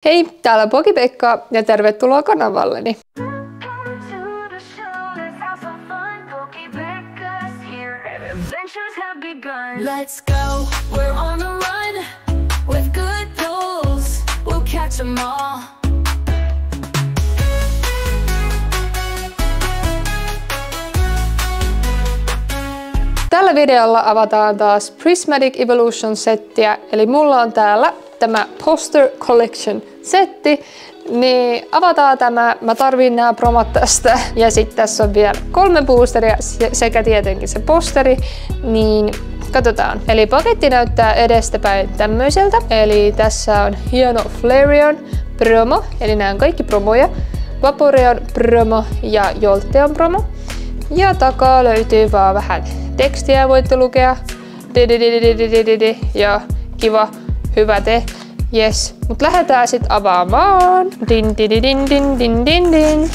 Hei, täällä Poki-Pekka ja tervetuloa kanavalleni. Let's go, we're on the run with good pulls, we'll catch them all. Tällä videolla avataan taas Prismatic Evolution-settiä, eli mulla on täällä tämä Poster Collection setti, niin avataan tämä. Mä tarviin nämä promot tästä ja sitten tässä on vielä 3 boosteria sekä tietenkin se posteri, niin katsotaan. Eli paketti näyttää edestäpäin tämmöiseltä, eli tässä on hieno Flareon promo, eli nämä on kaikki promoja, Vaporeon promo ja Jolteon promo. Ja takaa löytyy vaan vähän tekstiä, voitte lukea. Ja kiva, hyvä te. Yes. Mut lähdetään sit avaamaan. Din din din din din din din.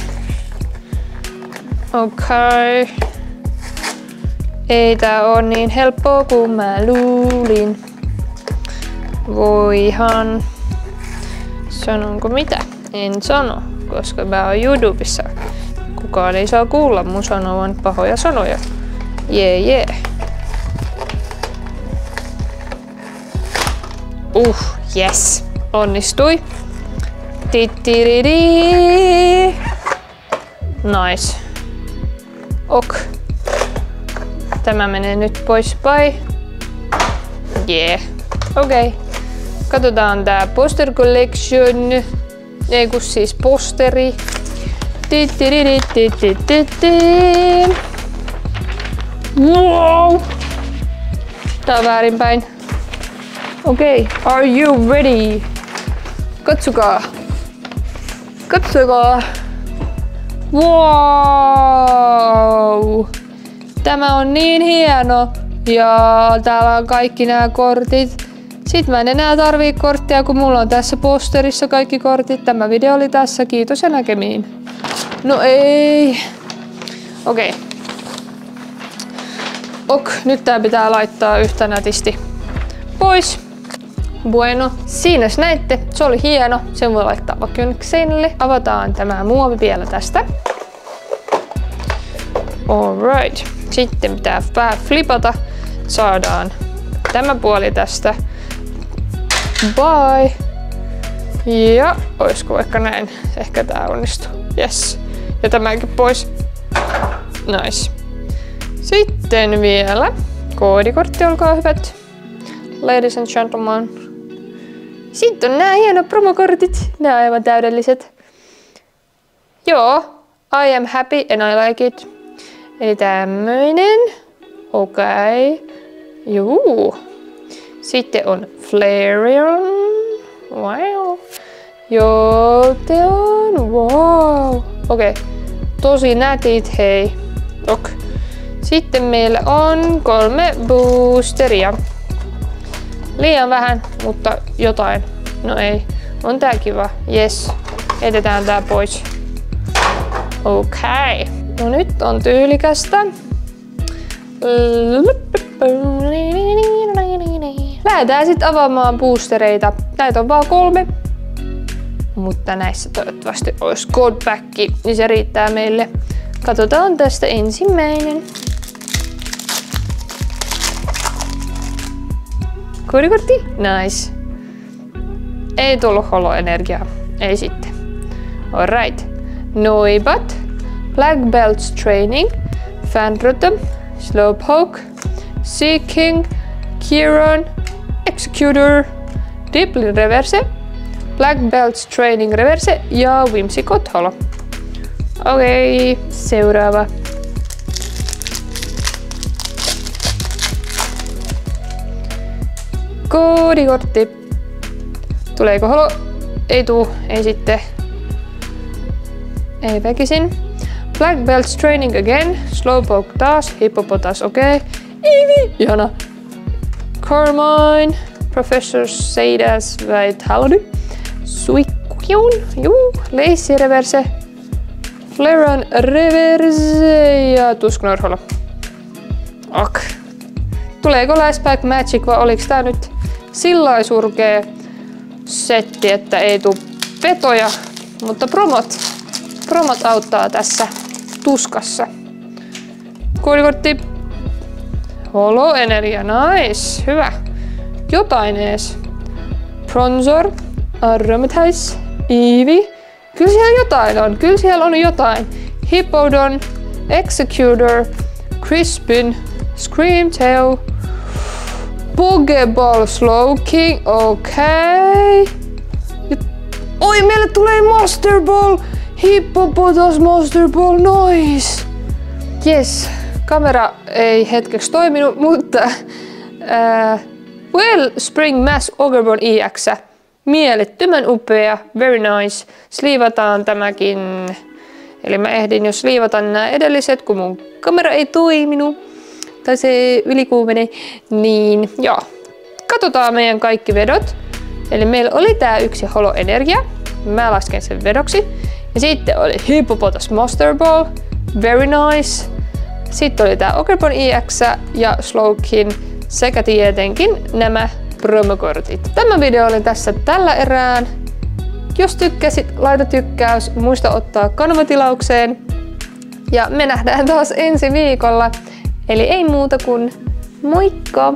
Okei. Ei tää oo niin helppoa kuin mä luulin. Voihan. Sanonko mitä? En sano, koska mä oon YouTubessa. Kukaan ei saa kuulla mun sanovan pahoja sanoja. Jee. Yes. Onnistui. Titiriri. Nice. Ok. Tämä menee nyt poispäin. Jee. Okei. Katsotaan tää Poster Collection. Ei kun siis posteri. Wow! Tää on väärinpäin. Okei, are you ready? Katsokaa. Katsokaa. Wow! Tämä on niin hieno. Ja täällä on kaikki nämä kortit. Sitten mä en enää tarvii korttia, kun mulla on tässä posterissa kaikki kortit. Tämä video oli tässä. Kiitos ja näkemiin. No ei. Okei. Nyt tää pitää laittaa yhtä nätisti pois. Bueno. Siinä näitte. Se oli hieno. Sen voi laittaa vaikka jonnekin seinälle. Avataan tämä muovi vielä tästä. Alright. Sitten pitää flipata. Saadaan tämä puoli tästä. Bye. Ja oisko vaikka näin? Ehkä tää onnistuu. Yes. Ja tämäkin pois. Nice. Sitten vielä koodikortti, olkaa hyvät. Ladies and gentlemen. Sitten on nämä hienot promokortit. Nämä on aivan täydelliset. Joo. I am happy and I like it. Eli tämmöinen. Okei. Juu. Sitten on Flareon. Wow. Jolteon. Wow. Okei. Tosi nätit, hei. Ok. Sitten meillä on 3 boosteria. Liian vähän, mutta jotain. No ei. On tää kiva. Yes. Heitetään tää pois. Okei. No nyt on tyylikästä. Lähdetään sitten avaamaan boostereita. Näitä on vaan 3. Mutta näissä toivottavasti olisi Godback, niin se riittää meille. Katsotaan tästä ensimmäinen. Koodikortti? Nice. Ei tullut holoenergiaa. Ei sitten. Alright. Noibat. Black Belts Training. Fanrotom. Slowpoke. Seeking. Kiron. Executor. Diplin Reverse. Black Belts Training Reverse ja Whimsicott Holo. Okei, seuraava. Koodikortti. Tuleeko holo? Ei tuu, ei sitten. Ei väkisin. Black Belts Training again. Slowpoke taas. Hippopotas, okei. Eevee, ihana. Carmine. Professor Seidas Vitality. Suikkukiun. Juu. Lacy Reverse. Flareon Reverse ja Tusknor-holo. Ok. Tuleeko Last Pack Magic vai oliks tää nyt sillai surkee setti, että ei tuu petoja, mutta promot auttaa tässä tuskassa. Koodikortti. Holo-energia, nice, hyvä. Jotain ees. Bronzor, Aromatise, Eevee. Kyllä siellä jotain on, kyllä siellä on jotain. Hippowdon, Executor, Crispin, Screamtail, Pokeball, Slowking, okei. Oi, meille tulee Master Ball! Hippopotas Master Ball, nice! Yes, kamera ei hetkeksi toiminut, mutta Wellspring Mask Ogremon EX. Mielettömän upea, very nice. Sliivataan tämäkin. Eli mä ehdin jo sliivata nämä edelliset, kun mun kamera ei toiminut. Tai se ylikuumeni. Niin joo. Katsotaan meidän kaikki vedot. Eli meillä oli tää yksi holo-energia. Mä lasken sen vedoksi. Ja sitten oli Hippopotas Master Ball. Very nice. Sitten oli tää Ogremon EX ja Slowking. Sekä tietenkin nämä promokortit. Tämä video oli tässä tällä erään. Jos tykkäsit, laita tykkäys, muista ottaa kanavatilaukseen. Ja me nähdään taas ensi viikolla. Eli ei muuta kuin moikka!